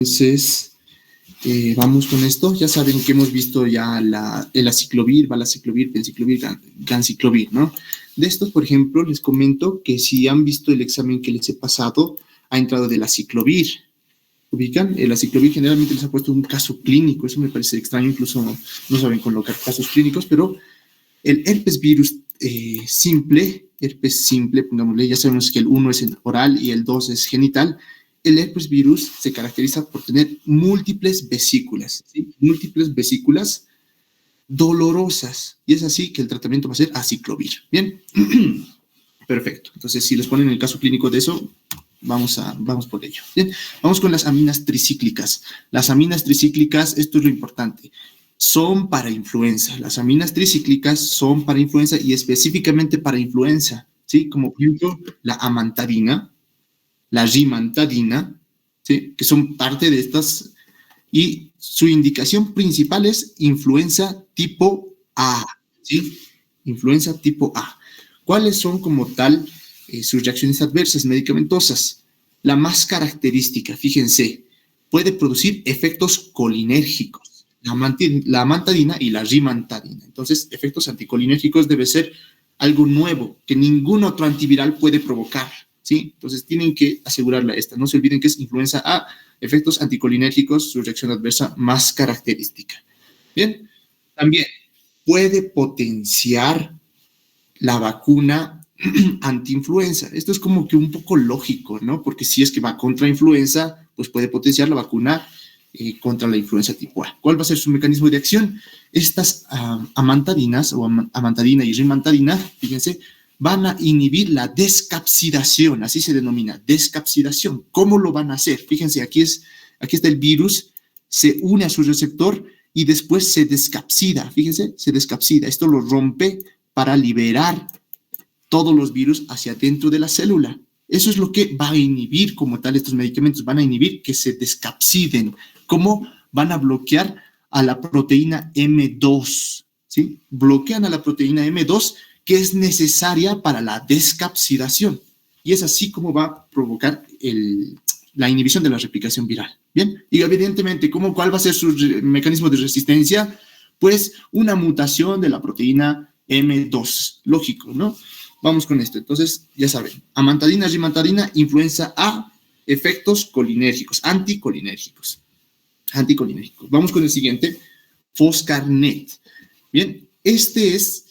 Entonces, vamos con esto. Ya saben que hemos visto ya el aciclovir, valaciclovir, penciclovir, ganciclovir, ¿no? De estos, por ejemplo, les comento que si han visto el examen que les he pasado, ha entrado del aciclovir. ¿Ubican? El aciclovir generalmente les ha puesto un caso clínico. Eso me parece extraño, incluso no saben colocar casos clínicos, pero el herpes virus simple, pongámosle, ya sabemos que el 1 es oral y el 2 es genital. El herpes virus se caracteriza por tener múltiples vesículas, ¿sí? Múltiples vesículas dolorosas. Y es así que el tratamiento va a ser aciclovir. ¿Bien? Perfecto. Entonces, si les ponen el caso clínico de eso, vamos por ello. Bien, vamos con las aminas tricíclicas. Las aminas tricíclicas, esto es lo importante, son para influenza. Las aminas tricíclicas son para influenza y específicamente para influenza, ¿sí? Como por ejemplo la amantadina, la rimantadina, ¿sí? Que son parte de estas, y su indicación principal es influenza tipo A, ¿sí? Influenza tipo A. ¿Cuáles son como tal sus reacciones adversas medicamentosas? La más característica, fíjense, puede producir efectos colinérgicos, la amantadina y la rimantadina. Entonces, efectos anticolinérgicos debe ser algo nuevo que ningún otro antiviral puede provocar, ¿sí? Entonces, tienen que asegurarla esta. No se olviden que es influenza A, efectos anticolinérgicos, su reacción adversa más característica. Bien, también puede potenciar la vacuna antiinfluenza. Esto es como que un poco lógico, ¿no? Porque si es que va contra influenza, pues puede potenciar la vacuna contra la influenza tipo A. ¿Cuál va a ser su mecanismo de acción? Estas amantadinas, o amantadina y rimantadina, fíjense, van a inhibir la descapsidación, así se denomina, descapsidación. ¿Cómo lo van a hacer? Fíjense, aquí está el virus, se une a su receptor y después se descapsida, fíjense, se descapsida. Esto lo rompe para liberar todos los virus hacia dentro de la célula. Eso es lo que va a inhibir como tal estos medicamentos, van a inhibir que se descapsiden. ¿Cómo? Van a bloquear a la proteína M2, ¿sí? Bloquean a la proteína M2 que es necesaria para la descapsidación. Y es así como va a provocar la inhibición de la replicación viral. Bien, y evidentemente, ¿cuál va a ser su mecanismo de resistencia? Pues una mutación de la proteína M2, lógico, ¿no? Vamos con esto. Entonces, ya saben, amantadina, rimantadina, influenza A, efectos colinérgicos, anticolinérgicos. Vamos con el siguiente, Foscarnet. Bien, este es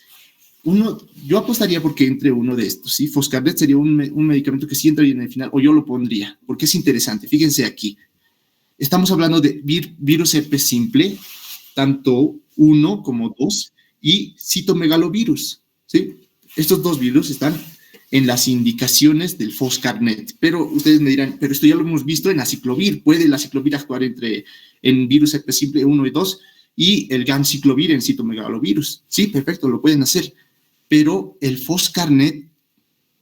yo apostaría porque entre uno de estos, ¿sí? Foscarnet sería un medicamento que sí entraría en el final, o yo lo pondría, porque es interesante. Fíjense aquí. Estamos hablando de virus herpes simple, tanto 1 como 2, y citomegalovirus, ¿sí? Estos dos virus están en las indicaciones del Foscarnet, pero ustedes me dirán, pero esto ya lo hemos visto en aciclovir. ¿Puede el aciclovir actuar en virus herpes simple 1 y 2 y el ganciclovir en citomegalovirus? Sí, perfecto, lo pueden hacer, pero el Foscarnet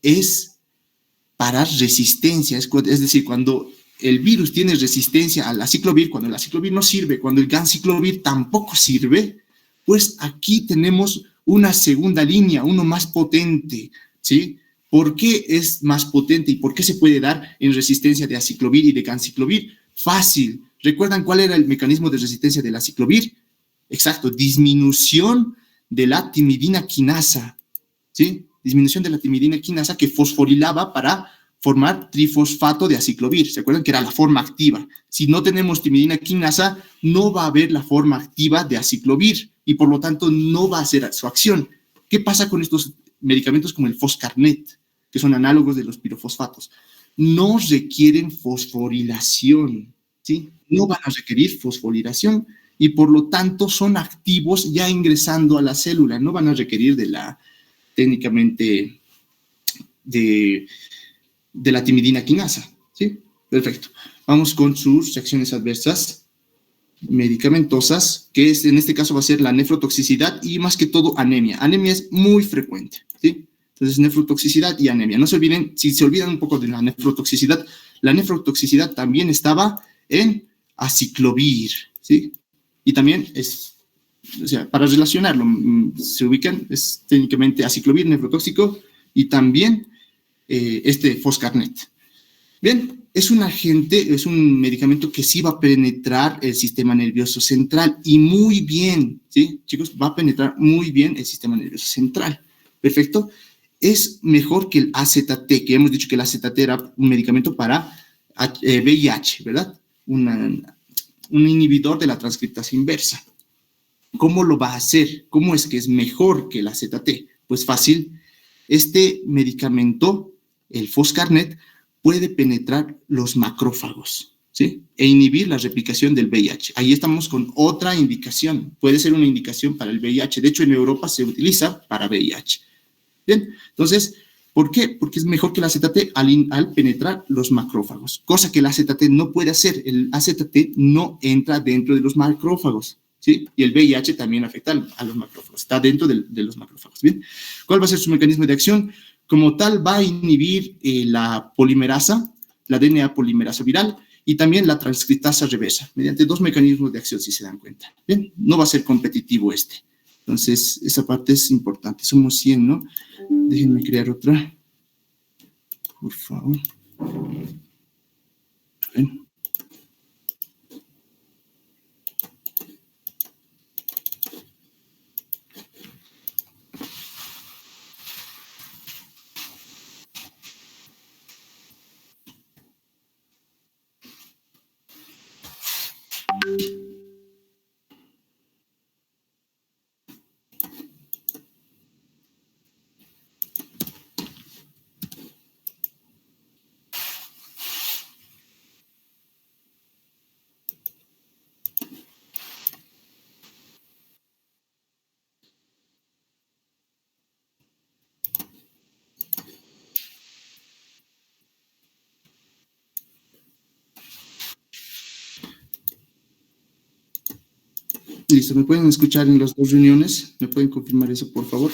es para resistencia, es decir, cuando el virus tiene resistencia al aciclovir, cuando el aciclovir no sirve, cuando el ganciclovir tampoco sirve, pues aquí tenemos una segunda línea, uno más potente, ¿sí? ¿Por qué es más potente y por qué se puede dar en resistencia de aciclovir y de ganciclovir? Fácil. ¿Recuerdan cuál era el mecanismo de resistencia del aciclovir? Exacto, disminución de la timidina quinasa, ¿sí? Disminución de la timidina quinasa que fosforilaba para formar trifosfato de aciclovir. ¿Se acuerdan que era la forma activa? Si no tenemos timidina quinasa, no va a haber la forma activa de aciclovir y por lo tanto no va a hacer su acción. ¿Qué pasa con estos medicamentos como el Foscarnet, que son análogos de los pirofosfatos? No requieren fosforilación, ¿sí? No van a requerir fosforilación y por lo tanto son activos ya ingresando a la célula, no van a requerir técnicamente de la timidina quinasa, ¿sí? Perfecto. Vamos con sus reacciones adversas medicamentosas, que en este caso va a ser la nefrotoxicidad y más que todo anemia. Anemia es muy frecuente, ¿sí? Entonces, nefrotoxicidad y anemia. No se olviden, si se olvidan un poco de la nefrotoxicidad también estaba en aciclovir, ¿sí? Y también para relacionarlo, se ubican, es técnicamente aciclovir, nefrotóxico, y también Foscarnet. Bien, es un agente, es un medicamento que sí va a penetrar el sistema nervioso central y muy bien, ¿sí? Chicos, va a penetrar muy bien el sistema nervioso central. Perfecto. Es mejor que el AZT, que hemos dicho que el AZT era un medicamento para VIH, ¿verdad? Un inhibidor de la transcriptasa inversa. ¿Cómo lo va a hacer? ¿Cómo es que es mejor que el AZT? Pues fácil. Este medicamento, el Foscarnet, puede penetrar los macrófagos, ¿sí? E inhibir la replicación del VIH. Ahí estamos con otra indicación. Puede ser una indicación para el VIH. De hecho, en Europa se utiliza para VIH. Bien, entonces, ¿por qué? Porque es mejor que el AZT al penetrar los macrófagos, cosa que el AZT no puede hacer. El AZT no entra dentro de los macrófagos, ¿sí? Y el VIH también afecta a los macrófagos, está dentro de los macrófagos. Bien, ¿cuál va a ser su mecanismo de acción? Como tal, va a inhibir la polimerasa, la DNA polimerasa viral, y también la transcriptasa reversa, mediante dos mecanismos de acción, si se dan cuenta. Bien, no va a ser competitivo este. Entonces, esa parte es importante. Somos 100, ¿no? Déjenme crear otra, por favor. Ven. Listo, ¿me pueden escuchar en las dos reuniones? ¿Me pueden confirmar eso, por favor?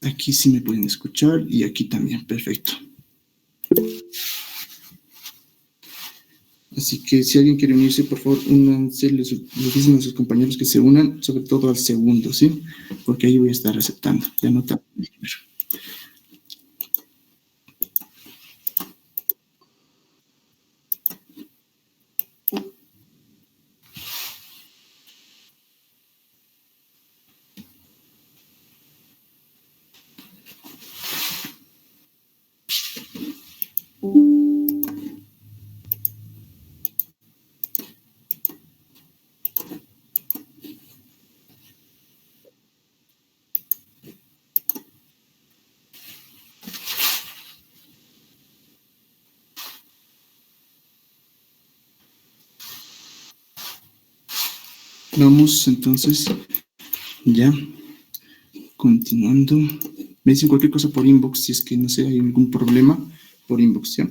Aquí sí me pueden escuchar y aquí también, perfecto. Así que si alguien quiere unirse, por favor, únanse, les dicen a sus compañeros que se unan, sobre todo al segundo, ¿sí? Porque ahí voy a estar aceptando, ya no está. Vamos entonces ya continuando. Me dicen cualquier cosa por inbox si es que no sé, hay algún problema por inbox, ¿ya?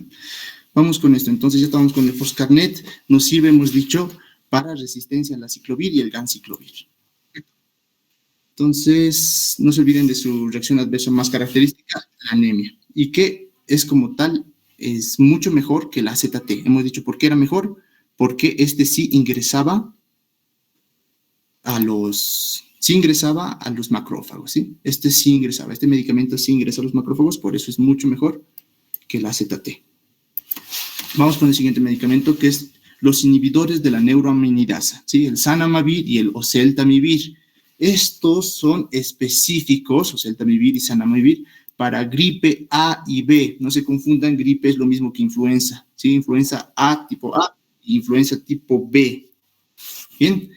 Vamos con esto. Entonces ya estamos con el Foscarnet. Nos sirve, hemos dicho, para resistencia al aciclovir y el ganciclovir. Entonces, no se olviden de su reacción adversa más característica, la anemia. Y que es como tal, es mucho mejor que la AZT. Hemos dicho por qué era mejor, porque este sí ingresaba a los macrófagos, ¿sí? Este sí ingresaba, este medicamento sí ingresa a los macrófagos, por eso es mucho mejor que la AZT. Vamos con el siguiente medicamento, que es los inhibidores de la neuroaminidasa, ¿sí? El zanamivir y el oseltamivir. Estos son específicos, oseltamivir y zanamivir, para gripe A y B. No se confundan, gripe es lo mismo que influenza, ¿sí? Influenza A tipo A y influenza tipo B. Bien.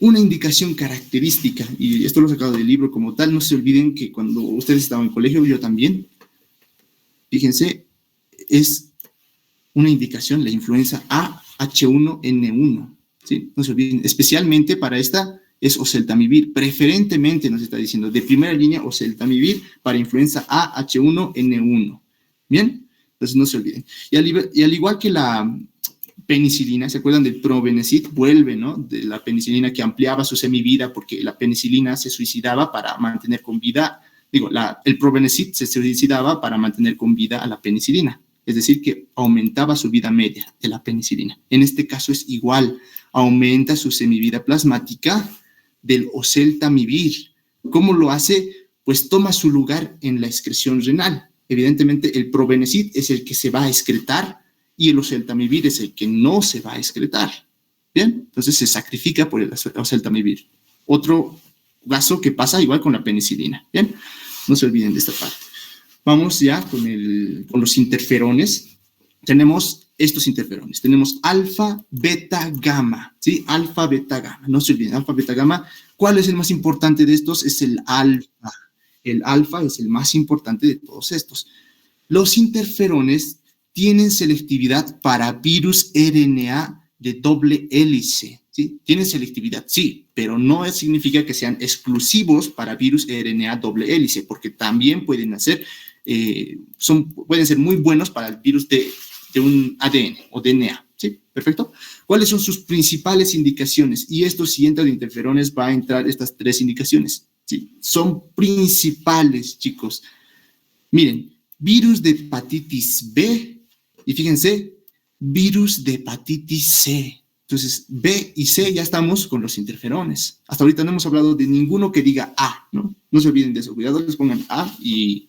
Una indicación característica, y esto lo he sacado del libro como tal, no se olviden que cuando ustedes estaban en colegio, yo también, fíjense, es una indicación, la influenza A-H1N1, ¿sí? No se olviden, especialmente para esta es oseltamivir, preferentemente nos está diciendo, de primera línea oseltamivir para influenza A-H1N1, ¿bien? Entonces no se olviden. Y al igual que la penicilina, ¿se acuerdan del probenecid? Vuelve, ¿no? De la penicilina que ampliaba su semivida porque la penicilina se suicidaba para mantener con vida, el probenecid se suicidaba para mantener con vida a la penicilina, es decir, que aumentaba su vida media de la penicilina. En este caso es igual, aumenta su semivida plasmática del oseltamivir, ¿Cómo lo hace? Pues toma su lugar en la excreción renal. Evidentemente, el probenecid es el que se va a excretar y el oseltamivir es el que no se va a excretar. ¿Bien? Entonces se sacrifica por el oseltamivir. Otro caso que pasa igual con la penicilina. ¿Bien? No se olviden de esta parte. Vamos ya con los interferones. Tenemos estos interferones. Tenemos alfa, beta, gamma. ¿Sí? Alfa, beta, gamma. No se olviden, alfa, beta, gamma. ¿Cuál es el más importante de estos? Es el alfa. El alfa es el más importante de todos estos. Los interferones tienen selectividad para virus RNA de doble hélice. ¿Sí? Tienen selectividad, sí, pero no significa que sean exclusivos para virus RNA doble hélice, porque también pueden pueden ser muy buenos para el virus de un ADN o DNA. ¿Sí? ¿Perfecto? ¿Cuáles son sus principales indicaciones? Y esto, si entra de interferones, va a entrar estas 3 indicaciones. ¿Sí? Son principales, chicos. Miren, virus de hepatitis B y fíjense, virus de hepatitis C. Entonces, B y C ya estamos con los interferones. Hasta ahorita no hemos hablado de ninguno que diga A, ¿no? No se olviden de eso. Cuidado, les pongan A y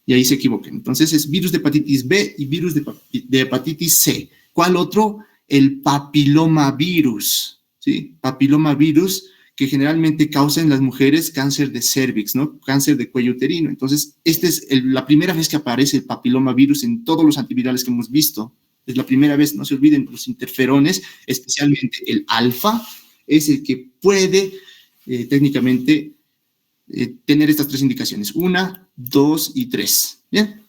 ahí se equivoquen. Entonces, es virus de hepatitis B y virus de hepatitis C. ¿Cuál otro? El papilomavirus, ¿sí? Papilomavirus que generalmente causa en las mujeres cáncer de cervix, ¿no? Cáncer de cuello uterino. Entonces, esta es la primera vez que aparece el papilomavirus en todos los antivirales que hemos visto. Es la primera vez, no se olviden, los interferones, especialmente el alfa, es el que puede técnicamente tener estas 3 indicaciones, 1, 2 y 3. ¿Bien?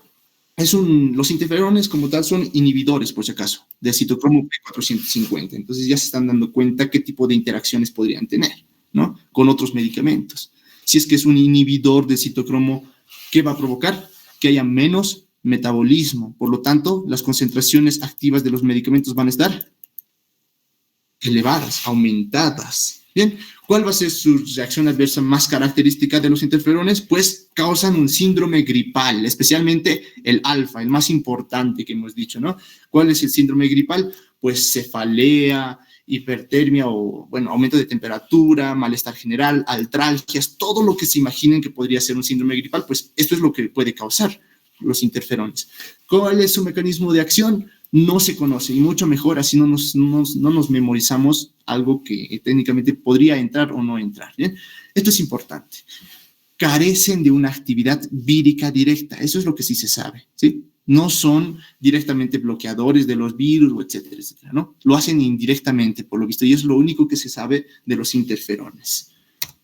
Los interferones como tal son inhibidores, por si acaso, del citocromo P450. Entonces ya se están dando cuenta qué tipo de interacciones podrían tener, ¿no? Con otros medicamentos. Si es que es un inhibidor del citocromo, ¿qué va a provocar? Que haya menos metabolismo. Por lo tanto, las concentraciones activas de los medicamentos van a estar elevadas, aumentadas. Bien, ¿cuál va a ser su reacción adversa más característica de los interferones? Pues causan un síndrome gripal, especialmente el alfa, el más importante que hemos dicho, ¿no? ¿Cuál es el síndrome gripal? Pues cefalea, hipertermia o, bueno, aumento de temperatura, malestar general, artralgias, todo lo que se imaginen que podría ser un síndrome gripal, pues esto es lo que puede causar los interferones. ¿Cuál es su mecanismo de acción? No se conoce, y mucho mejor, así no nos memorizamos algo que técnicamente podría entrar o no entrar. ¿Bien? Esto es importante. Carecen de una actividad vírica directa, eso es lo que sí se sabe, ¿sí? No son directamente bloqueadores de los virus, etcétera, etcétera, ¿no? Lo hacen indirectamente, por lo visto, y es lo único que se sabe de los interferones.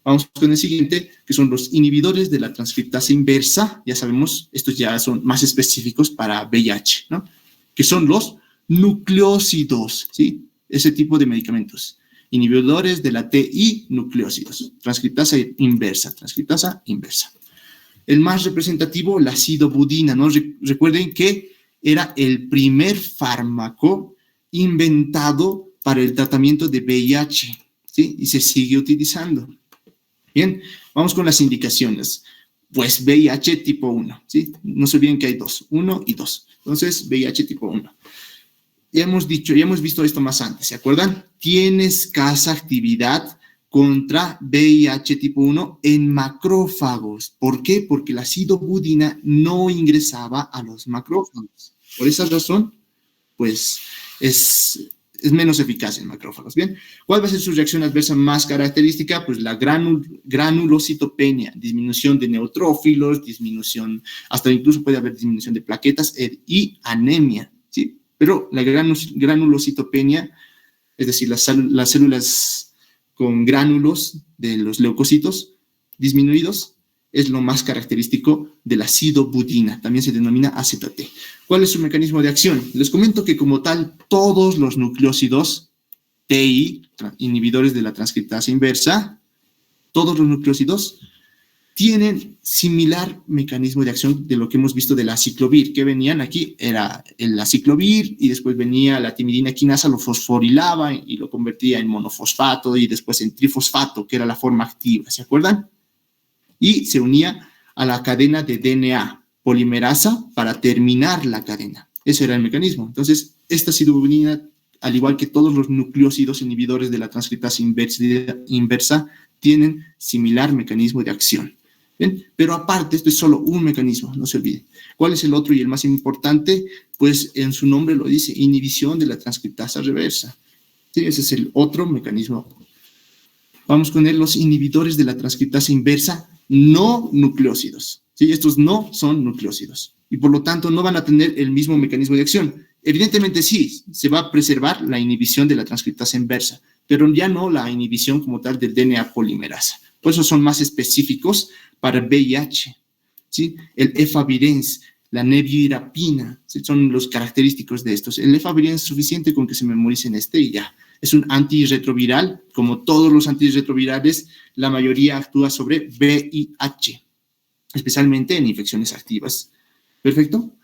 Vamos con el siguiente, que son los inhibidores de la transcriptasa inversa. Ya sabemos, estos ya son más específicos para VIH, ¿no? Que son los nucleósidos, ¿sí? Ese tipo de medicamentos. Inhibidores de la TI nucleósidos. Transcriptasa inversa, transcriptasa inversa. El más representativo, la acidobudina, ¿no? Recuerden que era el primer fármaco inventado para el tratamiento de VIH, ¿sí? Y se sigue utilizando. Bien, vamos con las indicaciones. Pues VIH tipo 1, ¿sí? No se olviden que hay 2, 1 y 2. Entonces, VIH tipo 1. Ya hemos visto esto más antes, ¿se acuerdan? Tiene escasa actividad contra VIH tipo 1 en macrófagos. ¿Por qué? Porque la acidobudina no ingresaba a los macrófagos. Por esa razón, pues es menos eficaz en macrófagos. Bien, ¿cuál va a ser su reacción adversa más característica? Pues la granulocitopenia, disminución de neutrófilos, hasta incluso puede haber disminución de plaquetas y anemia, ¿sí? Pero la granulocitopenia, es decir, las células con gránulos de los leucocitos disminuidos, es lo más característico de la acidobudina, también se denomina AZT. ¿Cuál es su mecanismo de acción? Les comento que como tal, todos los nucleósidos TI, inhibidores de la transcriptasa inversa, todos los nucleósidos tienen similar mecanismo de acción de lo que hemos visto de la aciclovir, que venían aquí, era el aciclovir y después venía la timidina quinasa, lo fosforilaba y lo convertía en monofosfato y después en trifosfato, que era la forma activa, ¿se acuerdan? Y se unía a la cadena de DNA polimerasa para terminar la cadena. Ese era el mecanismo. Entonces, esta acidobudina al igual que todos los nucleósidos inhibidores de la transcriptasa inversa, tienen similar mecanismo de acción. ¿Bien? Pero aparte, esto es solo un mecanismo, no se olviden. ¿Cuál es el otro y el más importante? Pues en su nombre lo dice, inhibición de la transcriptasa reversa. ¿Sí? Ese es el otro mecanismo. Vamos con los inhibidores de la transcriptasa inversa no nucleósidos. ¿Sí? Estos no son nucleósidos y por lo tanto no van a tener el mismo mecanismo de acción. Evidentemente sí, se va a preservar la inhibición de la transcriptasa inversa, pero ya no la inhibición como tal del DNA polimerasa. Por eso son más específicos para VIH. ¿Sí? El efavirenz, la nevirapina, ¿sí? Son los característicos de estos. El efavirenz es suficiente con que se memoricen y ya. Es un antirretroviral, como todos los antirretrovirales, la mayoría actúa sobre VIH, especialmente en infecciones activas. ¿Perfecto?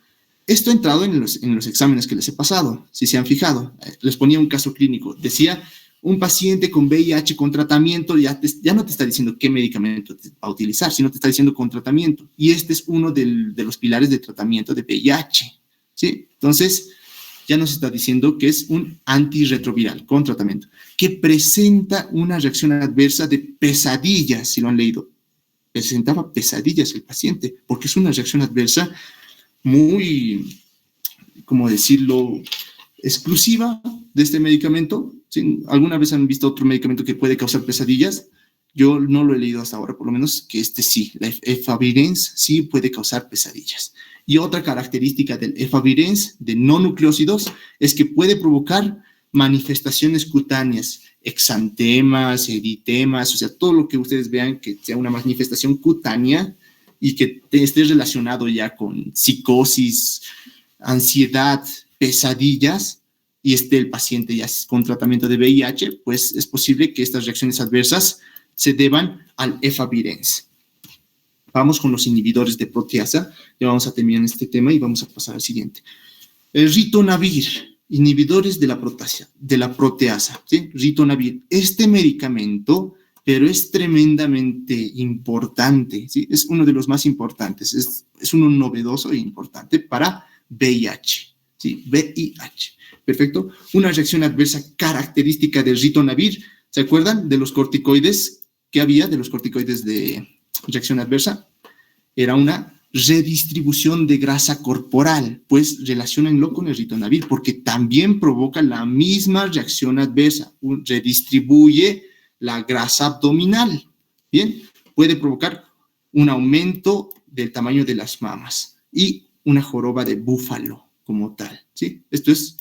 Esto ha entrado en los exámenes que les he pasado, si se han fijado. Les ponía un caso clínico. Decía, un paciente con VIH con tratamiento, ya no te está diciendo qué medicamento va a utilizar, sino te está diciendo con tratamiento. Y este es uno de los pilares de tratamiento de VIH. ¿Sí? Entonces, ya nos está diciendo que es un antirretroviral con tratamiento, que presenta una reacción adversa de pesadillas, si lo han leído. Presentaba pesadillas el paciente, porque es una reacción adversa muy, ¿cómo decirlo?, exclusiva de este medicamento. ¿Sí? ¿Alguna vez han visto otro medicamento que puede causar pesadillas? Yo no lo he leído hasta ahora, por lo menos que este sí, la efavirenz sí puede causar pesadillas. Y otra característica del efavirenz de no nucleósidos es que puede provocar manifestaciones cutáneas, exantemas, eritemas, o sea, todo lo que ustedes vean que sea una manifestación cutánea y que esté relacionado ya con psicosis, ansiedad, pesadillas, y esté el paciente ya con tratamiento de VIH, pues es posible que estas reacciones adversas se deban al efavirenz. Vamos con los inhibidores de proteasa. Ya vamos a terminar este tema y vamos a pasar al siguiente. El ritonavir, inhibidores de la proteasa. ¿Sí? Ritonavir. Este medicamento, pero es tremendamente importante. ¿Sí? Es uno de los más importantes. Es uno novedoso e importante para VIH. ¿Sí? VIH. Perfecto. Una reacción adversa característica del ritonavir. ¿Se acuerdan de los corticoides que había, de los corticoides de reacción adversa? Era una redistribución de grasa corporal, pues relaciónenlo con el ritonavir, porque también provoca la misma reacción adversa, redistribuye la grasa abdominal, ¿bien? Puede provocar un aumento del tamaño de las mamas y una joroba de búfalo como tal, ¿sí? Esto es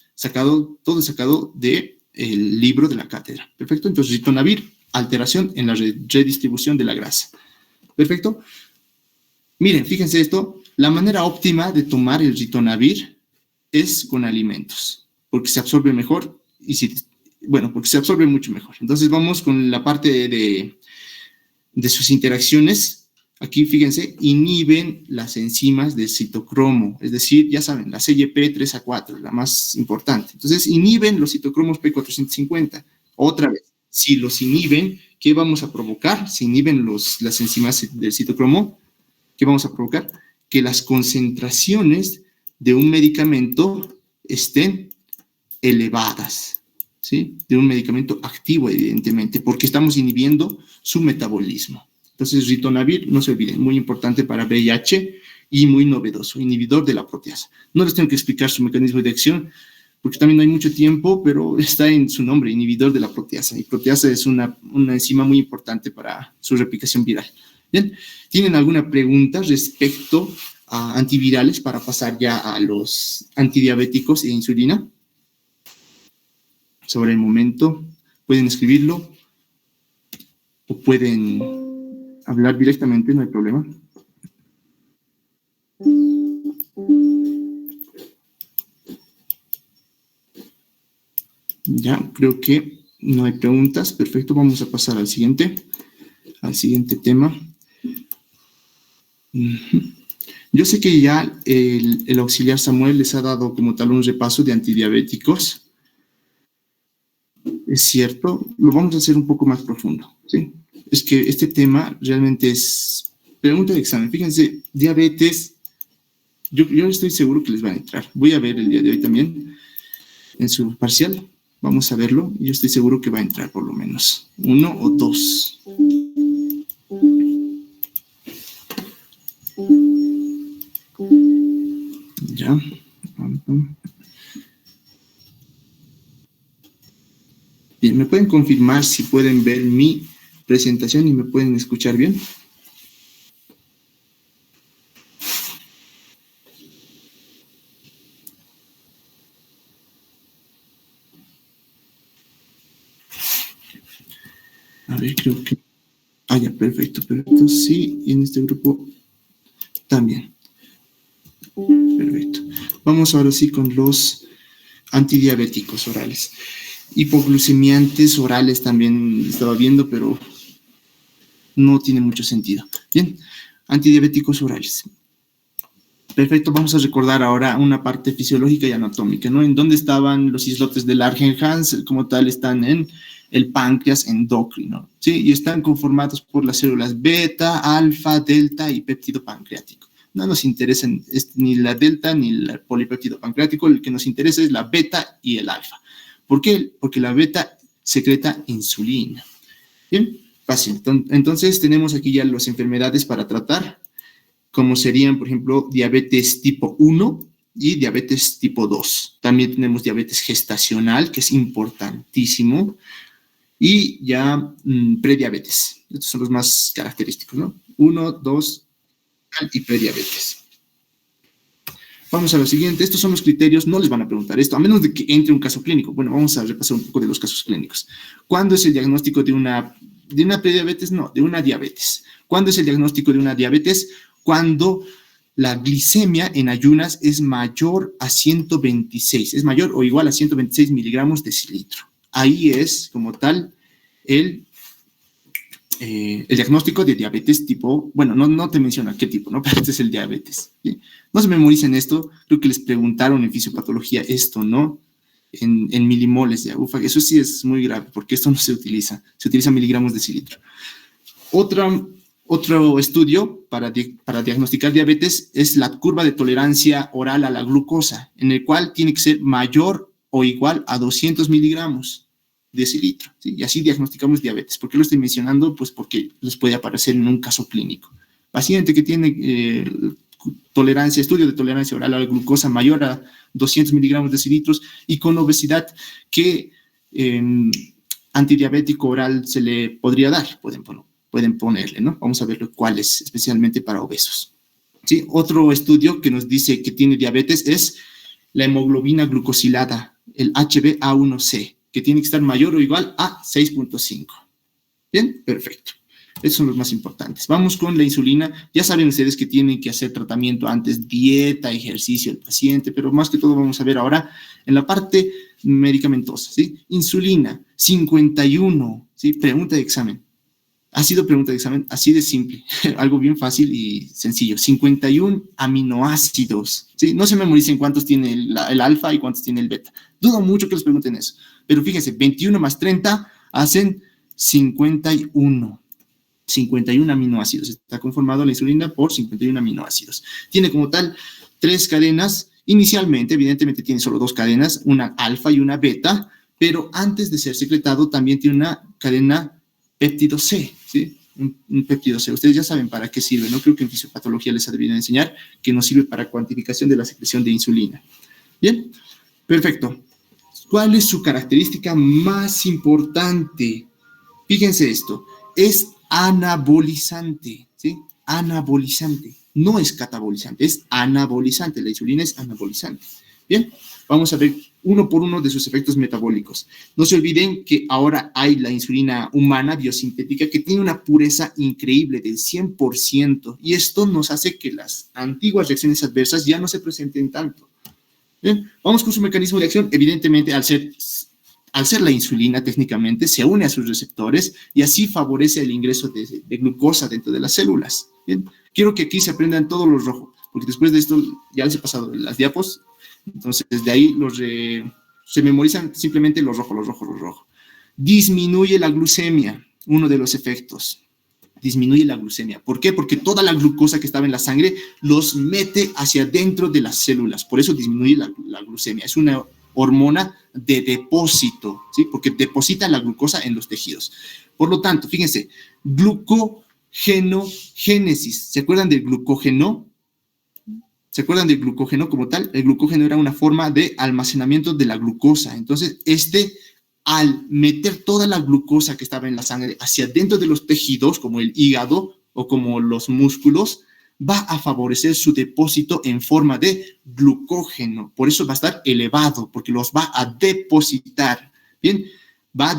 todo sacado del libro de la cátedra, ¿perfecto? Entonces, ritonavir, alteración en la redistribución de la grasa. ¿Perfecto? Miren, fíjense esto, la manera óptima de tomar el ritonavir es con alimentos, porque se absorbe mejor porque se absorbe mucho mejor. Entonces vamos con la parte de sus interacciones. Aquí, fíjense, inhiben las enzimas del citocromo, es decir, ya saben, la CYP3A4, la más importante. Entonces, inhiben los citocromos P450. Otra vez, si los inhiben, ¿qué vamos a provocar? Si inhiben las enzimas del citocromo, ¿qué vamos a provocar? Que las concentraciones de un medicamento estén elevadas, ¿sí? De un medicamento activo, evidentemente, porque estamos inhibiendo su metabolismo. Entonces, ritonavir, no se olviden, muy importante para VIH y muy novedoso, inhibidor de la proteasa. No les tengo que explicar su mecanismo de acción, porque también no hay mucho tiempo, pero está en su nombre, inhibidor de la proteasa. Y proteasa es una enzima muy importante para su replicación viral. Bien, ¿tienen alguna pregunta respecto a antivirales para pasar ya a los antidiabéticos e insulina? Sobre el momento, pueden escribirlo o pueden hablar directamente, no hay problema. Ya, creo que no hay preguntas. Perfecto, vamos a pasar al siguiente tema. Yo sé que ya el auxiliar Samuel les ha dado como tal un repaso de antidiabéticos. Es cierto, lo vamos a hacer un poco más profundo, ¿sí? Es que este tema realmente es pregunta de examen. Fíjense, diabetes, yo estoy seguro que les va a entrar. Voy a ver el día de hoy también en su parcial. Vamos a verlo. Yo estoy seguro que va a entrar por lo menos 1 o 2. Ya. Bien, ¿me pueden confirmar si pueden ver mi presentación y me pueden escuchar bien? A ver, creo que... Ah, ya, perfecto, perfecto. Sí, y en este grupo también. Perfecto. Vamos ahora sí con los antidiabéticos orales. Hipoglucemiantes orales también estaba viendo, pero no tiene mucho sentido. Bien, antidiabéticos orales. Perfecto, vamos a recordar ahora una parte fisiológica y anatómica, ¿no? En dónde estaban los islotes de Langerhans, como tal, están en el páncreas endocrino, ¿sí? Y están conformados por las células beta, alfa, delta y péptido pancreático. No nos interesan ni la delta ni el polipéptido pancreático, el que nos interesa es la beta y el alfa. ¿Por qué? Porque la beta secreta insulina. Bien, fácil. Entonces tenemos aquí ya las enfermedades para tratar, como serían, por ejemplo, diabetes tipo 1 y diabetes tipo 2. También tenemos diabetes gestacional, que es importantísimo, y ya prediabetes. Estos son los más característicos, ¿no? 1, 2 y prediabetes. Vamos a lo siguiente. Estos son los criterios. No les van a preguntar esto, a menos de que entre un caso clínico. Bueno, vamos a repasar un poco de los casos clínicos. ¿Cuándo es el diagnóstico de una prediabetes? No, de una diabetes. ¿Cuándo es el diagnóstico de una diabetes? Cuando la glicemia en ayunas es mayor a 126, es mayor o igual a 126 miligramos decilitro. Ahí es, como tal, el diagnóstico de diabetes tipo, bueno, no te menciona qué tipo, ¿no? Pero este es el diabetes. ¿Sí? No se memoricen esto, creo que les preguntaron en fisiopatología esto, ¿no? En milimoles de agufa, eso sí es muy grave, porque esto no se utiliza miligramos decilitro. Otro estudio para diagnosticar diabetes es la curva de tolerancia oral a la glucosa, en el cual tiene que ser mayor o igual a 200 miligramos decilitro, ¿sí? Y así diagnosticamos diabetes. ¿Por qué lo estoy mencionando? Pues porque les puede aparecer en un caso clínico. Paciente que tiene estudio de tolerancia oral a la glucosa mayor a 200 miligramos decilitros y con obesidad, ¿qué antidiabético oral se le podría dar? Pueden ponerle, ¿no? Vamos a ver cuáles, especialmente para obesos. ¿Sí? Otro estudio que nos dice que tiene diabetes es la hemoglobina glucosilada, el HbA1c, que tiene que estar mayor o igual a 6.5. Bien, perfecto. Esos son los más importantes. Vamos con la insulina. Ya saben ustedes que tienen que hacer tratamiento antes, dieta, ejercicio del paciente, pero más que todo vamos a ver ahora en la parte medicamentosa, ¿sí? Insulina, 51, ¿sí? Pregunta de examen. Ha sido pregunta de examen así de simple, algo bien fácil y sencillo. 51 aminoácidos, ¿sí? No se memoricen cuántos tiene el alfa y cuántos tiene el beta. Dudo mucho que les pregunten eso. Pero fíjense, 21 más 30 hacen 51. 51 aminoácidos. Está conformado la insulina por 51 aminoácidos. Tiene como tal 3 cadenas. Inicialmente, evidentemente, tiene solo 2 cadenas, una alfa y una beta, pero antes de ser secretado también tiene una cadena péptido C, ¿sí? Un péptido C. Ustedes ya saben para qué sirve, ¿no? Creo que en fisiopatología les deberían enseñar que nos sirve para cuantificación de la secreción de insulina. Bien, perfecto. ¿Cuál es su característica más importante? Fíjense esto, es anabolizante, ¿sí? Anabolizante, no es catabolizante, es anabolizante, la insulina es anabolizante. Bien, vamos a ver uno por uno de sus efectos metabólicos. No se olviden que ahora hay la insulina humana biosintética que tiene una pureza increíble del 100% y esto nos hace que las antiguas reacciones adversas ya no se presenten tanto. Bien, vamos con su mecanismo de acción. Evidentemente, al ser la insulina técnicamente, se une a sus receptores y así favorece el ingreso de glucosa dentro de las células. Bien, quiero que aquí se aprendan todos los rojos, porque después de esto ya les he pasado las diapos, entonces desde ahí se memorizan simplemente los rojos. Disminuye la glucemia, uno de los efectos. Disminuye la glucemia. ¿Por qué? Porque toda la glucosa que estaba en la sangre los mete hacia dentro de las células. Por eso disminuye la glucemia. Es una hormona de depósito, ¿sí? Porque deposita la glucosa en los tejidos. Por lo tanto, fíjense, glucogenogénesis. ¿Se acuerdan del glucógeno? ¿Se acuerdan del glucógeno como tal? El glucógeno era una forma de almacenamiento de la glucosa. Entonces, al meter toda la glucosa que estaba en la sangre hacia dentro de los tejidos, como el hígado o como los músculos, va a favorecer su depósito en forma de glucógeno. Por eso va a estar elevado, porque los va a depositar. Bien, va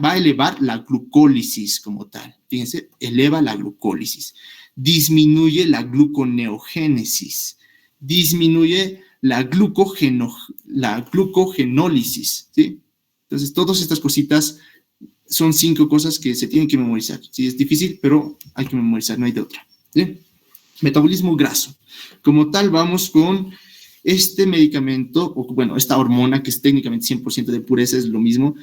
a elevar la glucólisis como tal. Fíjense, eleva la glucólisis. Disminuye la gluconeogénesis. Disminuye la glucogenólisis, ¿sí? Entonces, todas estas cositas son 5 cosas que se tienen que memorizar. Sí, es difícil, pero hay que memorizar, no hay de otra. ¿Sí? Metabolismo graso. Como tal, vamos con este medicamento, o bueno, esta hormona que es técnicamente 100% de pureza, es lo mismo,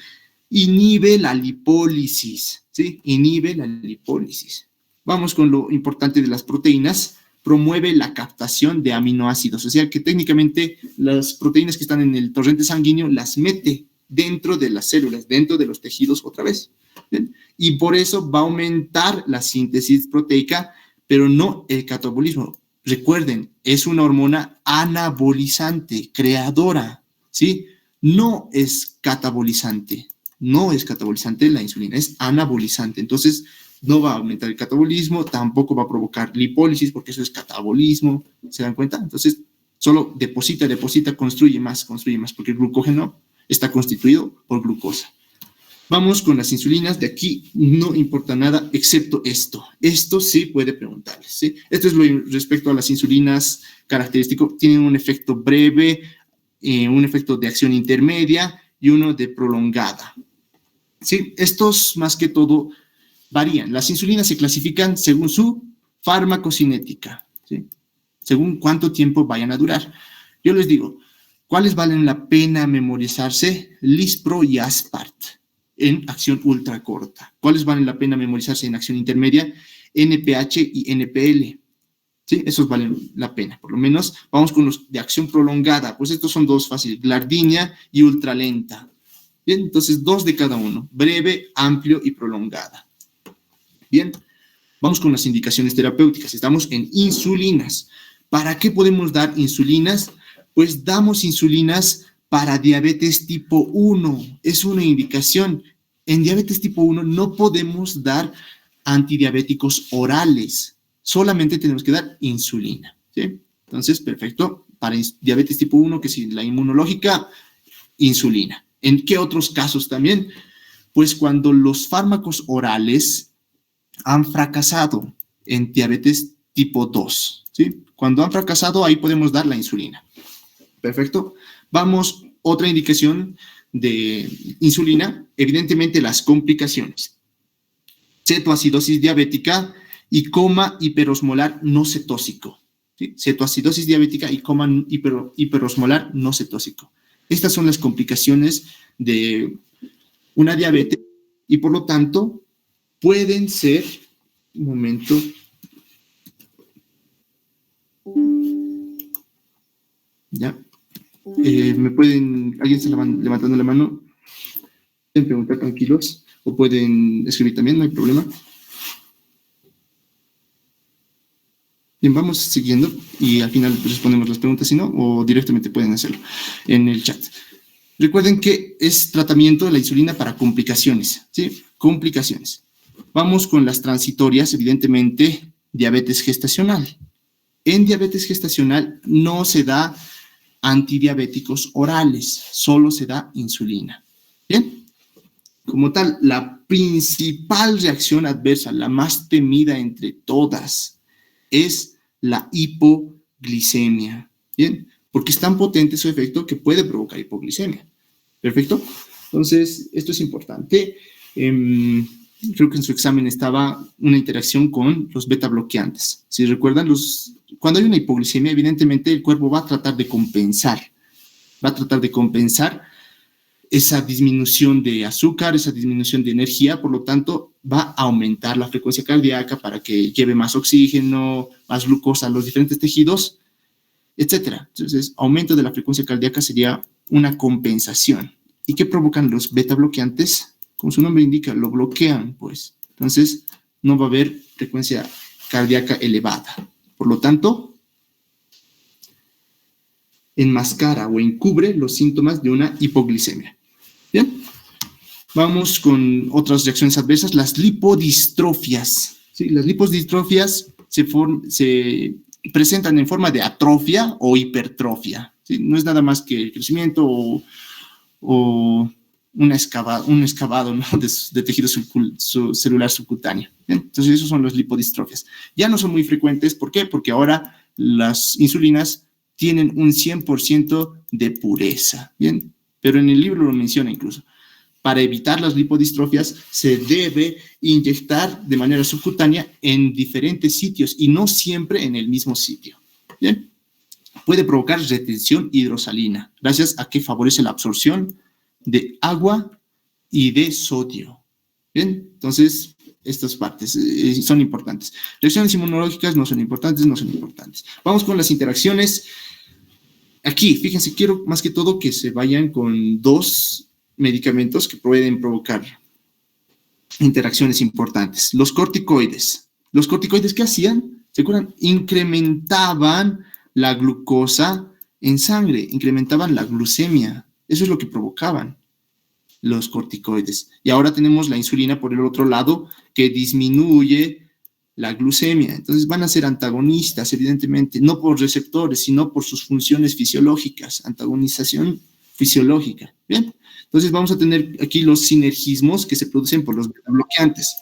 inhibe la lipólisis, ¿sí? Inhibe la lipólisis. Vamos con lo importante de las proteínas. Promueve la captación de aminoácidos, o sea que técnicamente las proteínas que están en el torrente sanguíneo las mete dentro de las células, dentro de los tejidos otra vez. ¿Bien? Y por eso va a aumentar la síntesis proteica, pero no el catabolismo. Recuerden, es una hormona anabolizante, creadora, ¿sí? No es catabolizante, la insulina, es anabolizante. Entonces, no va a aumentar el catabolismo, tampoco va a provocar lipólisis, porque eso es catabolismo, ¿se dan cuenta? Entonces, solo deposita, construye más, porque el glucógeno está constituido por glucosa. Vamos con las insulinas. De aquí no importa nada excepto esto. Esto sí puede preguntarles, ¿sí? Esto es lo respecto a las insulinas característico. Tienen un efecto breve, un efecto de acción intermedia y uno de prolongada. ¿Sí? Estos más que todo varían. Las insulinas se clasifican según su farmacocinética, ¿sí? Según cuánto tiempo vayan a durar. Yo les digo, ¿cuáles valen la pena memorizarse? Lispro y Aspart en acción ultra corta. ¿Cuáles valen la pena memorizarse en acción intermedia? NPH y NPL. ¿Sí? Esos valen la pena, por lo menos. Vamos con los de acción prolongada. Pues estos son 2 fáciles, glardinia y ultralenta. Bien, entonces 2 de cada uno, breve, amplio y prolongada. Bien, vamos con las indicaciones terapéuticas. Estamos en insulinas. ¿Para qué podemos dar insulinas? Pues damos insulinas para diabetes tipo 1. Es una indicación. En diabetes tipo 1 no podemos dar antidiabéticos orales. Solamente tenemos que dar insulina, ¿sí? Entonces, perfecto. Para diabetes tipo 1, que es la inmunológica, insulina. ¿En qué otros casos también? Pues cuando los fármacos orales han fracasado en diabetes tipo 2, ¿sí? Cuando han fracasado, ahí podemos dar la insulina. Perfecto. Vamos, otra indicación de insulina, evidentemente las complicaciones. Cetoacidosis diabética y coma hiperosmolar no cetóxico. ¿Sí? Cetoacidosis diabética y coma hiperosmolar no cetóxico. Estas son las complicaciones de una diabetes y por lo tanto pueden ser, un momento, ya, me pueden, alguien está levantando la mano, pueden preguntar tranquilos o pueden escribir también, no hay problema. Bien, vamos siguiendo y al final respondemos las preguntas, si no, o directamente pueden hacerlo en el chat. Recuerden que es tratamiento de la insulina para complicaciones, ¿sí? Complicaciones. Vamos con las transitorias, evidentemente, diabetes gestacional. En diabetes gestacional no se da antidiabéticos orales, solo se da insulina. Bien, como tal, la principal reacción adversa, la más temida entre todas, es la hipoglicemia. Bien, porque es tan potente su efecto que puede provocar hipoglicemia. ¿Perfecto? Entonces, esto es importante. Creo que en su examen estaba una interacción con los beta bloqueantes. Si recuerdan, cuando hay una hipoglicemia, evidentemente el cuerpo va a tratar de compensar. Esa disminución de azúcar, esa disminución de energía, por lo tanto, va a aumentar la frecuencia cardíaca para que lleve más oxígeno, más glucosa a los diferentes tejidos, etcétera. Entonces, aumento de la frecuencia cardíaca sería una compensación. ¿Y qué provocan los beta bloqueantes? Como su nombre indica, lo bloquean, pues. Entonces, no va a haber frecuencia cardíaca elevada. Por lo tanto, enmascara o encubre los síntomas de una hipoglicemia. Bien, vamos con otras reacciones adversas, las lipodistrofias. ¿Sí? Las lipodistrofias se presentan en forma de atrofia o hipertrofia. ¿Sí? No es nada más que el crecimiento o un excavado, ¿no? de tejido celular subcutáneo. ¿Bien? Entonces, esos son las lipodistrofias. Ya no son muy frecuentes. ¿Por qué? Porque ahora las insulinas tienen un 100% de pureza. ¿Bien? Pero en el libro lo menciona incluso. Para evitar las lipodistrofias, se debe inyectar de manera subcutánea en diferentes sitios y no siempre en el mismo sitio. ¿Bien? Puede provocar retención hidrosalina, gracias a que favorece la absorción de agua y de sodio. Bien, entonces estas partes son importantes. Reacciones inmunológicas no son importantes. Vamos con las interacciones. Aquí, fíjense, quiero más que todo que se vayan con dos medicamentos que pueden provocar interacciones importantes. Los corticoides. ¿Los corticoides qué hacían? ¿Se acuerdan? Incrementaban la glucosa en sangre, incrementaban la glucemia. Eso es lo que provocaban los corticoides. Y ahora tenemos la insulina por el otro lado que disminuye la glucemia. Entonces van a ser antagonistas, evidentemente, no por receptores, sino por sus funciones fisiológicas, antagonización fisiológica. Bien, entonces vamos a tener aquí los sinergismos que se producen por los beta bloqueantes.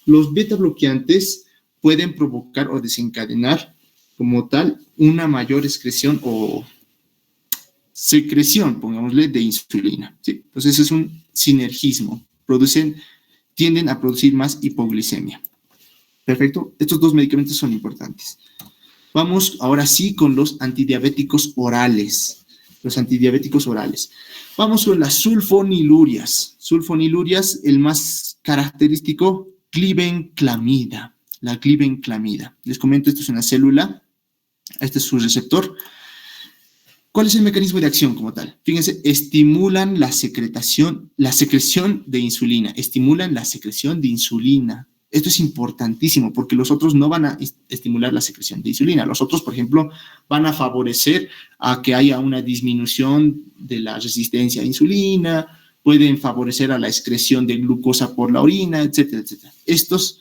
Los beta bloqueantes pueden provocar o desencadenar como tal una mayor excreción o secreción, pongámosle, de insulina. ¿Sí? Entonces es un sinergismo. Tienden a producir más hipoglicemia. Perfecto. Estos dos medicamentos son importantes. Vamos ahora sí con los antidiabéticos orales. Vamos con las sulfonilurias. El más característico, glibenclamida. La glibenclamida. Les comento, esto es una célula. Este es su receptor. ¿Cuál es el mecanismo de acción como tal? Fíjense, estimulan la secreción de insulina. Esto es importantísimo porque los otros no van a estimular la secreción de insulina. Los otros, por ejemplo, van a favorecer a que haya una disminución de la resistencia a insulina, pueden favorecer a la excreción de glucosa por la orina, etcétera, etcétera. Estos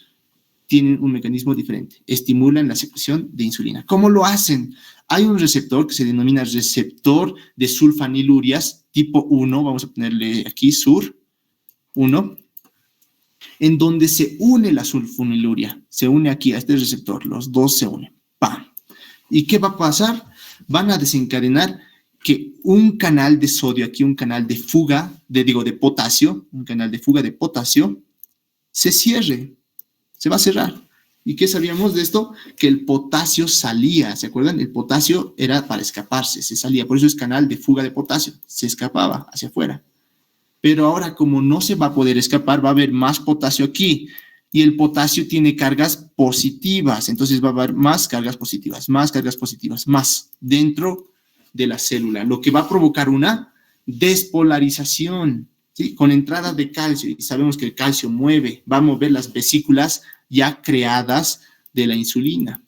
tienen un mecanismo diferente, estimulan la secreción de insulina. ¿Cómo lo hacen? Hay un receptor que se denomina receptor de sulfonilurias tipo 1, vamos a ponerle aquí SUR 1, en donde se une la sulfoniluria, se une aquí a este receptor, los dos se unen. ¡Pam! ¿Y qué va a pasar? Van a desencadenar que un canal de sodio, aquí un canal de fuga, de potasio, un canal de fuga de potasio, se cierre, se va a cerrar. ¿Y qué sabíamos de esto? Que el potasio salía, ¿se acuerdan? El potasio era para escaparse, se salía, por eso es canal de fuga de potasio, se escapaba hacia afuera. Pero ahora, como no se va a poder escapar, va a haber más potasio aquí. Y el potasio tiene cargas positivas. Entonces va a haber más cargas positivas, más dentro de la célula. Lo que va a provocar una despolarización, ¿sí? Con entrada de calcio. Y sabemos que el calcio va a mover las vesículas ya creadas de la insulina.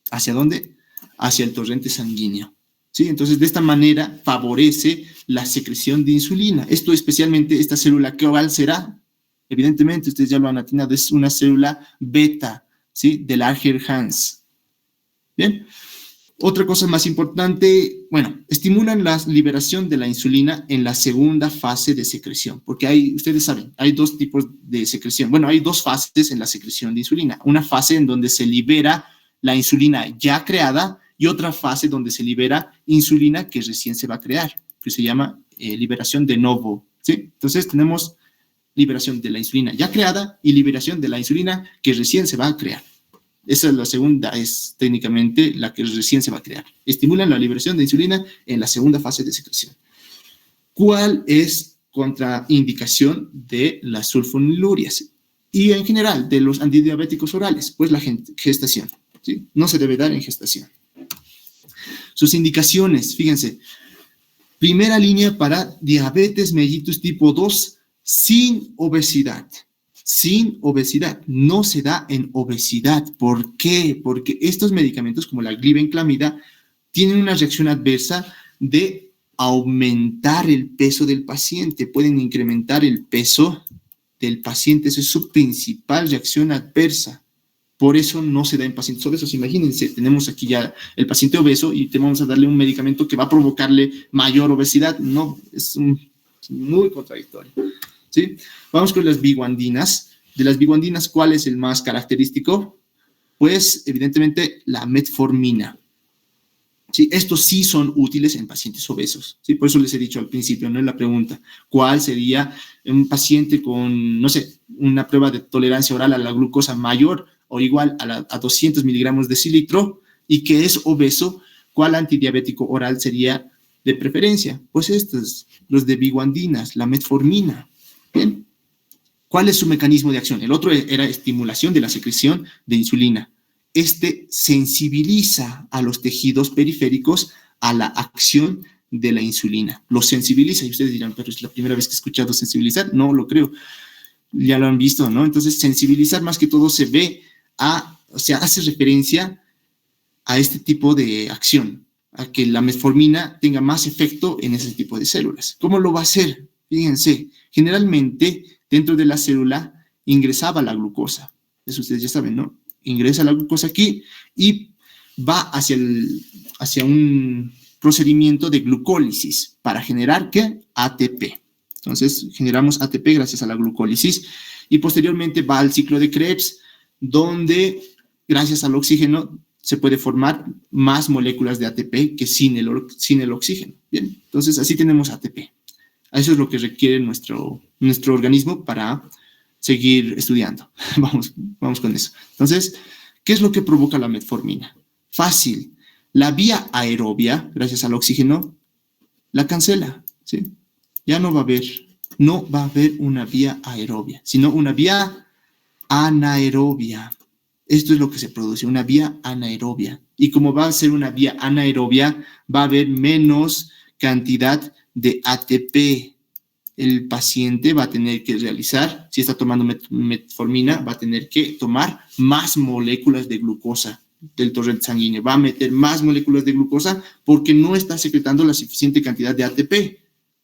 ¿Hacia dónde? Hacia el torrente sanguíneo. ¿Sí? Entonces, de esta manera favorece la secreción de insulina. Esto especialmente, esta célula, ¿cuál será? Evidentemente, ustedes ya lo han atinado, es una célula beta, ¿sí? De Langerhans. Bien. Otra cosa más importante, estimulan la liberación de la insulina en la segunda fase de secreción, porque ustedes saben, hay dos tipos de secreción. Hay dos fases en la secreción de insulina. Una fase en donde se libera la insulina ya creada y otra fase donde se libera insulina que recién se va a crear, que se llama liberación de novo, ¿sí? Entonces tenemos liberación de la insulina ya creada y liberación de la insulina que recién se va a crear. Esa es la segunda, es técnicamente la que recién se va a crear. Estimulan la liberación de insulina en la segunda fase de secreción. ¿Cuál es contraindicación de las sulfonilurias? Y en general, de los antidiabéticos orales, pues la gestación, ¿sí? No se debe dar en gestación. Sus indicaciones, fíjense, Primera línea para diabetes mellitus tipo 2 sin obesidad. Sin obesidad. No se da en obesidad. ¿Por qué? Porque estos medicamentos como la glibenclamida tienen una reacción adversa de aumentar el peso del paciente. Pueden incrementar el peso del paciente. Esa es su principal reacción adversa. Por eso no se da en pacientes obesos. Imagínense, tenemos aquí ya el paciente obeso y te vamos a darle un medicamento que va a provocarle mayor obesidad. No, es muy contradictorio. ¿Sí? Vamos con las biguandinas. De las biguandinas, ¿cuál es el más característico? Pues, evidentemente, la metformina. ¿Sí? Estos sí son útiles en pacientes obesos. ¿Sí? Por eso les he dicho al principio, ¿no? En la pregunta, ¿cuál sería un paciente con, no sé, una prueba de tolerancia oral a la glucosa mayor o igual a 200 miligramos de decilitro y que es obeso? ¿Cuál antidiabético oral sería de preferencia? Pues estos, los de biguandinas, la metformina. Bien. ¿Cuál es su mecanismo de acción? El otro era estimulación de la secreción de insulina. Este sensibiliza a los tejidos periféricos a la acción de la insulina. Los sensibiliza. Y ustedes dirán, pero es la primera vez que he escuchado sensibilizar. No lo creo. Ya lo han visto, ¿no? Entonces, sensibilizar más que todo se ve o sea, hace referencia a este tipo de acción, a que la metformina tenga más efecto en ese tipo de células. ¿Cómo lo va a hacer? Fíjense, generalmente dentro de la célula ingresaba la glucosa. Eso ustedes ya saben, ¿no? Ingresa la glucosa aquí y va hacia un procedimiento de glucólisis para generar, ¿qué? ATP. Entonces, generamos ATP gracias a la glucólisis y posteriormente va al ciclo de Krebs, donde gracias al oxígeno se puede formar más moléculas de ATP que sin el oxígeno. Bien, entonces así tenemos ATP. Eso es lo que requiere nuestro organismo para seguir estudiando. Vamos con eso. Entonces, ¿qué es lo que provoca la metformina? Fácil. La vía aerobia, gracias al oxígeno, la cancela, ¿sí? Ya no va a haber una vía aerobia, sino una vía anaerobia. Esto es lo que se produce, una vía anaerobia. Y como va a ser una vía anaerobia, va a haber menos cantidad de ATP. El paciente va a tener que realizar, si está tomando metformina, va a tener que tomar más moléculas de glucosa del torrente sanguíneo. Va a meter más moléculas de glucosa porque no está secretando la suficiente cantidad de ATP.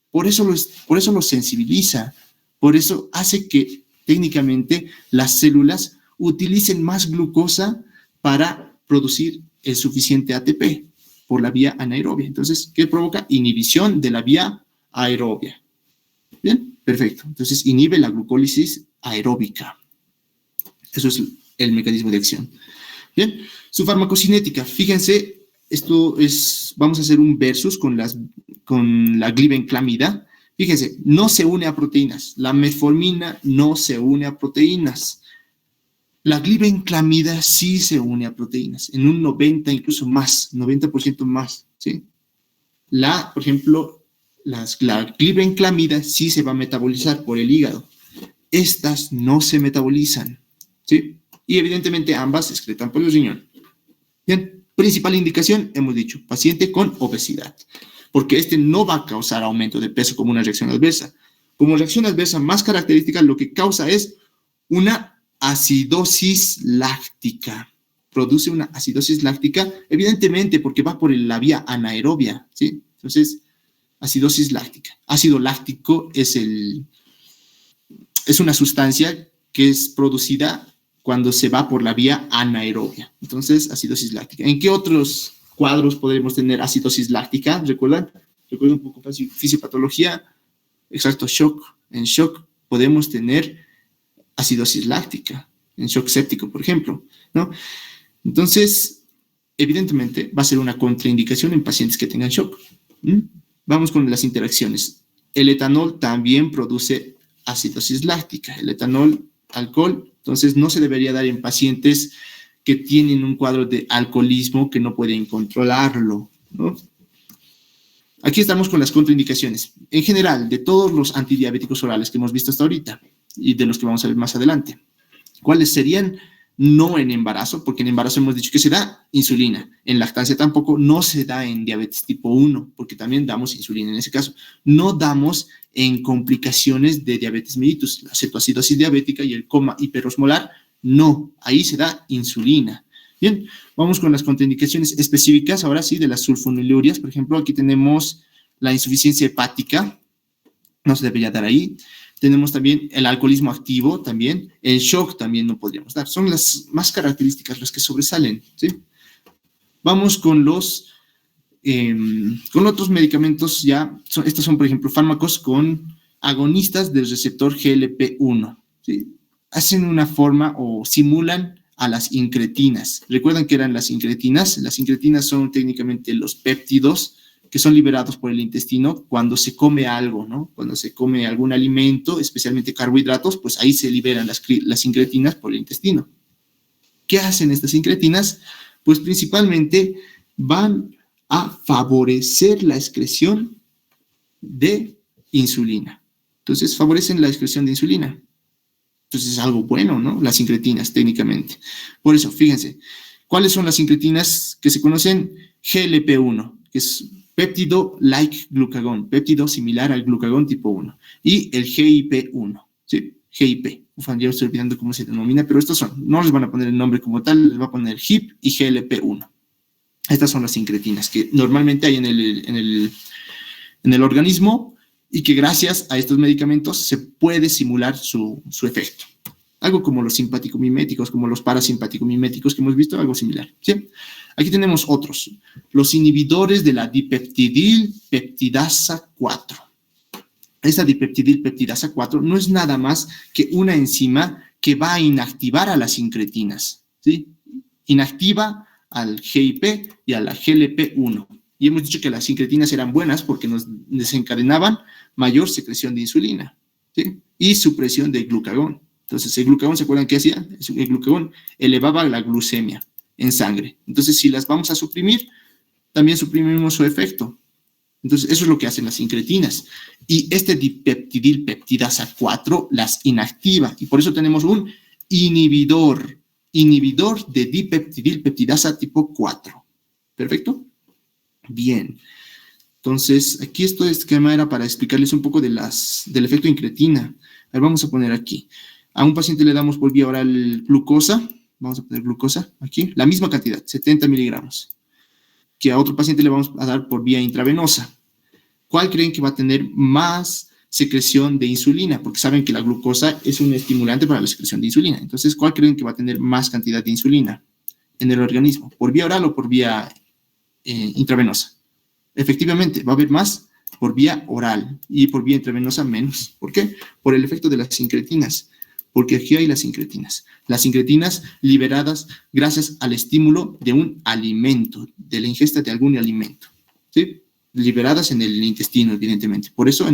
Por eso lo sensibiliza. Por eso hace que técnicamente las células utilicen más glucosa para producir el suficiente ATP por la vía anaerobia. Entonces, ¿qué provoca? Inhibición de la vía aerobia. Bien, perfecto. Entonces, inhibe la glucólisis aeróbica. Eso es el mecanismo de acción. Bien, su farmacocinética. Fíjense, vamos a hacer un versus con la glibenclamida. Fíjense, no se une a proteínas. La metformina no se une a proteínas. La glibenclamida sí se une a proteínas, en un 90%, incluso más, 90% más, ¿sí? Por ejemplo, la glibenclamida sí se va a metabolizar por el hígado. Estas no se metabolizan, ¿sí? Y evidentemente ambas se excretan por el riñón. Bien, principal indicación, hemos dicho, paciente con obesidad, porque este no va a causar aumento de peso como una reacción adversa. Como reacción adversa más característica, lo que causa es una acidosis láctica. Produce una acidosis láctica, evidentemente porque va por la vía anaerobia, ¿sí? Entonces, acidosis láctica. Ácido láctico es una sustancia que es producida cuando se va por la vía anaerobia. Entonces, acidosis láctica. ¿En qué otros cuadros podemos tener acidosis láctica? ¿Recuerdan un poco fisiopatología? Exacto, shock. En shock podemos tener acidosis láctica, en shock séptico, por ejemplo, ¿no? Entonces, evidentemente, va a ser una contraindicación en pacientes que tengan shock. Vamos con las interacciones. El etanol también produce acidosis láctica. El etanol, alcohol, entonces no se debería dar en pacientes que tienen un cuadro de alcoholismo que no pueden controlarlo, ¿no? Aquí estamos con las contraindicaciones. En general, de todos los antidiabéticos orales que hemos visto hasta ahorita y de los que vamos a ver más adelante, ¿cuáles serían no en embarazo, porque en embarazo hemos dicho que se da insulina. En lactancia tampoco, no se da en diabetes tipo 1, porque también damos insulina en ese caso. No damos en complicaciones de diabetes mellitus, la cetoacidosis diabética y el coma hiperosmolar, no, ahí se da insulina. Bien, vamos con las contraindicaciones específicas, ahora sí, de las sulfonilurias. Por ejemplo, aquí tenemos la insuficiencia hepática, no se debería dar ahí. Tenemos también el alcoholismo activo, también el shock también no podríamos dar. Son las más características, las que sobresalen, ¿sí? Vamos con con otros medicamentos ya. Estos son, por ejemplo, fármacos con agonistas del receptor GLP-1, ¿sí? Hacen una forma o simulan a las incretinas. ¿Recuerdan que eran las incretinas? Las incretinas son técnicamente los péptidos que son liberados por el intestino cuando se come algo, ¿no? Cuando se come algún alimento, especialmente carbohidratos, pues ahí se liberan las incretinas por el intestino. ¿Qué hacen estas incretinas? Pues principalmente van a favorecer la excreción de insulina. Entonces, favorecen la excreción de insulina. Entonces, es algo bueno, ¿no? Las incretinas, técnicamente. Por eso, fíjense, ¿cuáles son las incretinas que se conocen? GLP-1, que es péptido-like glucagón, péptido similar al glucagón tipo 1, y el GIP-1, ¿sí? GIP, ufan, ya estoy olvidando cómo se denomina, pero estos son, no les van a poner el nombre como tal, les va a poner HIP y GLP-1. Estas son las incretinas que normalmente hay en el organismo y que gracias a estos medicamentos se puede simular su efecto. Algo como los simpático-miméticos, como los parasimpático-miméticos que hemos visto, algo similar, ¿sí? Aquí tenemos otros, los inhibidores de la dipeptidilpeptidasa 4. Esta dipeptidilpeptidasa 4 no es nada más que una enzima que va a inactivar a las incretinas, ¿sí? Inactiva al GIP y a la GLP-1. Y hemos dicho que las incretinas eran buenas porque nos desencadenaban mayor secreción de insulina, ¿sí? Y supresión de glucagón. Entonces, el glucagón, ¿se acuerdan qué hacía? El glucagón elevaba la glucemia en sangre. Entonces, si las vamos a suprimir, también suprimimos su efecto. Entonces, eso es lo que hacen las incretinas. Y este dipeptidilpeptidasa 4 las inactiva. Y por eso tenemos un inhibidor de dipeptidilpeptidasa tipo 4. ¿Perfecto? Bien. Entonces, aquí este esquema era para explicarles un poco del efecto incretina. A ver, vamos a poner aquí. A un paciente le damos por vía oral glucosa. Vamos a poner glucosa aquí. La misma cantidad, 70 miligramos. Que a otro paciente le vamos a dar por vía intravenosa. ¿Cuál creen que va a tener más secreción de insulina? Porque saben que la glucosa es un estimulante para la secreción de insulina. Entonces, ¿cuál creen que va a tener más cantidad de insulina en el organismo? ¿Por vía oral o por vía intravenosa? Efectivamente, va a haber más por vía oral y por vía intravenosa menos. ¿Por qué? Por el efecto de las incretinas. Porque aquí hay las incretinas liberadas gracias al estímulo de un alimento, de la ingesta de algún alimento, ¿sí? Liberadas en el intestino, evidentemente. Por eso,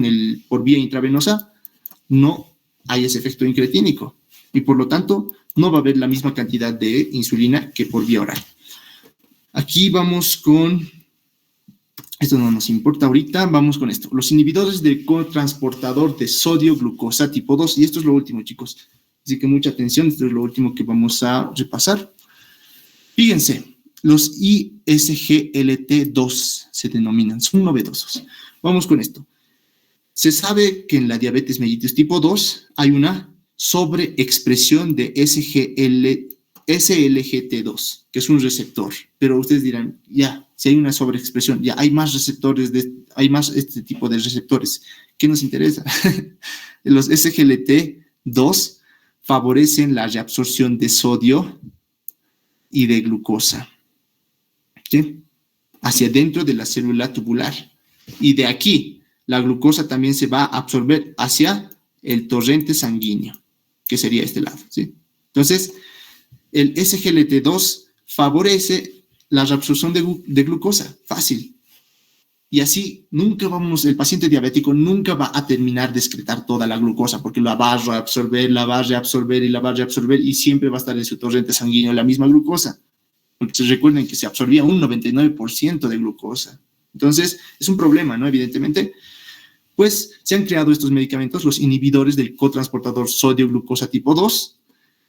por vía intravenosa, no hay ese efecto incretínico y por lo tanto no va a haber la misma cantidad de insulina que por vía oral. Aquí vamos con... Esto no nos importa ahorita, vamos con esto. Los inhibidores del cotransportador de sodio-glucosa tipo 2. Y esto es lo último, chicos. Así que mucha atención, esto es lo último que vamos a repasar. Fíjense, los ISGLT2 se denominan, son novedosos. Vamos con esto. Se sabe que en la diabetes mellitus tipo 2 hay una sobreexpresión de SLGT2, que es un receptor. Pero ustedes dirán, ya, si hay una sobreexpresión, ya hay más receptores, hay más este tipo de receptores. ¿Qué nos interesa? Los SGLT2 favorecen la reabsorción de sodio y de glucosa, ¿sí? Hacia dentro de la célula tubular. Y de aquí, la glucosa también se va a absorber hacia el torrente sanguíneo, que sería este lado, ¿sí? Entonces, el SGLT2 favorece la reabsorción de glucosa, fácil. Y así el paciente diabético nunca va a terminar de excretar toda la glucosa porque la va a reabsorber y siempre va a estar en su torrente sanguíneo la misma glucosa. Porque se recuerden que se absorbía un 99% de glucosa. Entonces, es un problema, ¿no? Evidentemente, pues se han creado estos medicamentos, los inhibidores del cotransportador sodio-glucosa tipo 2,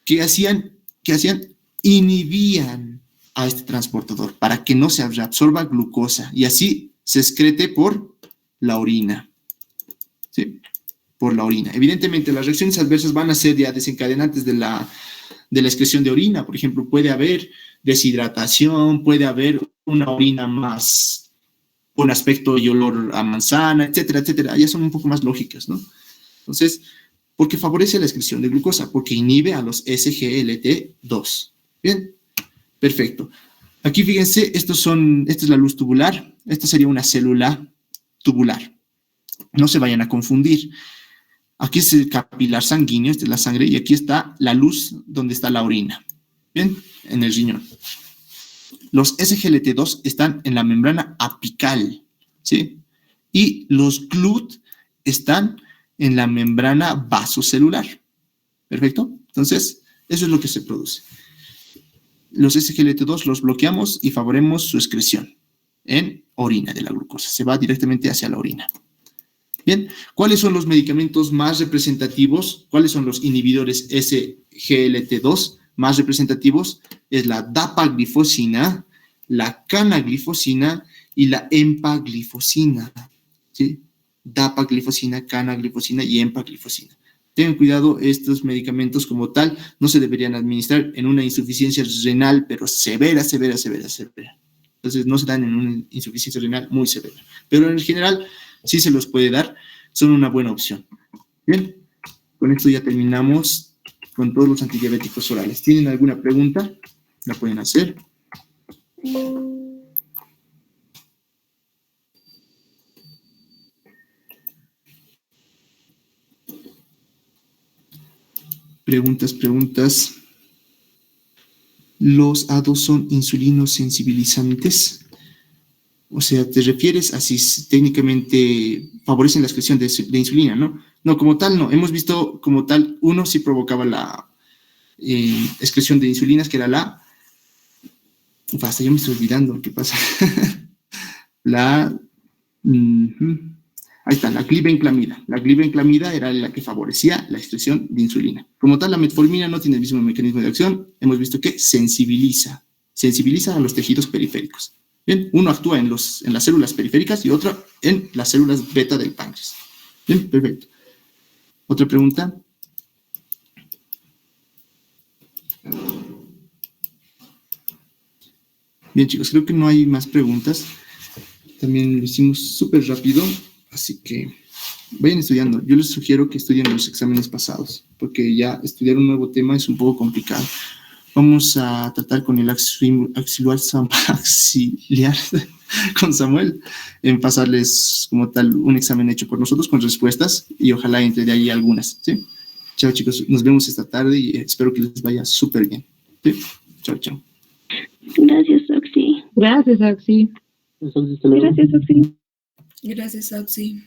que hacían ¿qué hacían? Inhibían a este transportador para que no se reabsorba glucosa y así se excrete por la orina. ¿Sí? Por la orina. Evidentemente, las reacciones adversas van a ser ya desencadenantes de la excreción de orina. Por ejemplo, puede haber deshidratación, puede haber una orina más, un aspecto y olor a manzana, etcétera, etcétera. Ya son un poco más lógicas, ¿no? Entonces, porque favorece la excreción de glucosa, porque inhibe a los SGLT2. Bien, perfecto. Aquí fíjense, esta es la luz tubular, esta sería una célula tubular. No se vayan a confundir. Aquí es el capilar sanguíneo, esta es la sangre, y aquí está la luz donde está la orina. Bien, en el riñón. Los SGLT2 están en la membrana apical, ¿sí? Y los GLUT están en la membrana vasocelular. ¿Perfecto? Entonces, eso es lo que se produce. Los SGLT2 los bloqueamos y favorecemos su excreción en orina de la glucosa. Se va directamente hacia la orina. Bien, ¿cuáles son los medicamentos más representativos? ¿Cuáles son los inhibidores SGLT2 más representativos? Es la dapaglifosina, la canaglifosina y la empaglifosina. ¿Sí? Dapaglifosina, canaglifosina y empaglifosina. Tengan cuidado, estos medicamentos como tal no se deberían administrar en una insuficiencia renal, pero severa, severa, severa, severa. Entonces no se dan en una insuficiencia renal muy severa. Pero en general sí se los puede dar, son una buena opción. Bien, con esto ya terminamos con todos los antidiabéticos orales. ¿Tienen alguna pregunta? La pueden hacer. Preguntas. ¿Los ADO son insulinos sensibilizantes? O sea, te refieres a si técnicamente favorecen la excreción de insulina, ¿no? No, como tal, no. Hemos visto como tal, uno sí provocaba la excreción de insulinas, que era la... Basta, yo me estoy olvidando, ¿qué pasa? Ahí está, la glibenclamida. La glibenclamida era la que favorecía la excreción de insulina. Como tal, la metformina no tiene el mismo mecanismo de acción. Hemos visto que sensibiliza a los tejidos periféricos. Bien, uno actúa en las células periféricas y otro en las células beta del páncreas. Bien, perfecto. ¿Otra pregunta? Bien, chicos, creo que no hay más preguntas. También lo hicimos súper rápido, así que vayan estudiando. Yo les sugiero que estudien los exámenes pasados, porque ya estudiar un nuevo tema es un poco complicado. Vamos a tratar con el auxiliar con Samuel, en pasarles como tal un examen hecho por nosotros con respuestas y ojalá entre de ahí algunas, ¿sí? Chao, chicos, nos vemos esta tarde y espero que les vaya súper bien, ¿sí? Chao, chao. Gracias, Oxy. Gracias, Oxy. Gracias, Oxy. Gracias, Oxy.